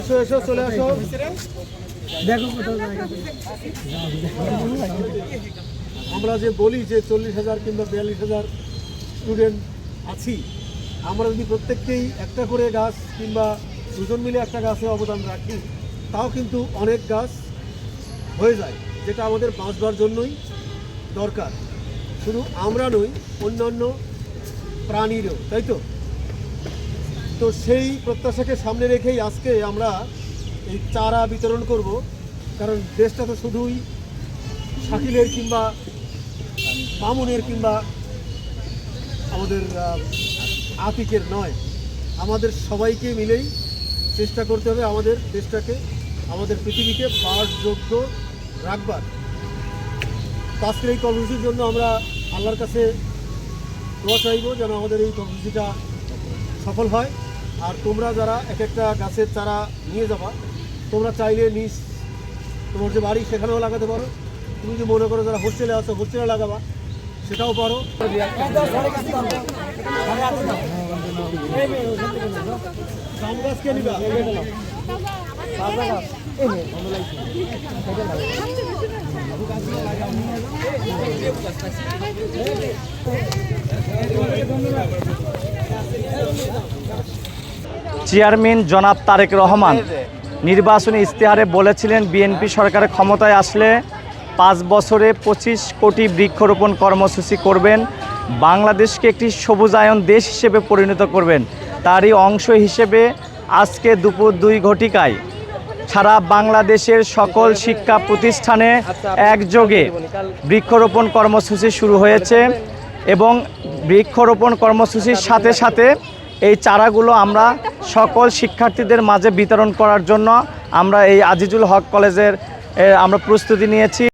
এসো এসো চলে আসো। আমরা যে বলি যে 40,000 কিংবা 42,000 স্টুডেন্ট আছি, আমরা যদি প্রত্যেককেই একটা করে গাছ কিংবা দুজন মিলে একটা গাছে অবদান রাখি, তাও কিন্তু অনেক গাছ হয়ে যায়, যেটা আমাদের বাঁচবার জন্যই দরকার। শুধু আমরা নই, অন্যান্য প্রাণীরও, তাই তো? তো সেই প্রত্যাশাকে সামনে রেখেই আজকে আমরা এই চারা বিতরণ করব। কারণ দেশটা তো শুধুই শাকিলের কিংবা মামুনের কিংবা আমাদের আতিকের নয়, আমাদের সবাইকে মিলেই চেষ্টা করতে হবে আমাদের দেশটাকে, আমাদের পৃথিবীকে বাসযোগ্য রাখবার। আজকের এই কর্মসূচির জন্য আমরা আল্লাহর কাছে দোয়া চাইব যেন আমাদের এই কর্মসূচিটা সফল হয়। আর তোমরা যারা এক একটা গাছের চারা নিয়ে যাবা, তোমরা চাইলে নিজ তোমার যে বাড়ি সেখানেও লাগাতে পারো। তুমি যদি মনে করো যারা হোস্টেলে আছো হোস্টেলে লাগাবা, সেটাও পারো। জাম গাছ কে নিবা? চেয়ারম্যান জনাব তারেক রহমান নির্বাচনী ইশতেহারে বলেছিলেন বিএনপি সরকারের ক্ষমতায় আসলে 5 বছরে 25 কোটি বৃক্ষরোপণ কর্মসূচি করবেন, বাংলাদেশকে একটি সবুজায়ন দেশ হিসেবে পরিণত করবেন। তারই অংশ হিসেবে আজকে দুপুর 2 ঘটিকায় সারা বাংলাদেশের সকল শিক্ষা প্রতিষ্ঠানে একযোগে বৃক্ষরোপণ কর্মসূচি শুরু হয়েছে এবং বৃক্ষরোপণ কর্মসূচির সাথে সাথে এই চারাগুলো আমরা সকল শিক্ষার্থীদের মাঝে বিতরণ করার জন্য আমরা এই আজিজুল হক কলেজের আমরা প্রস্তুতি নিয়েছি।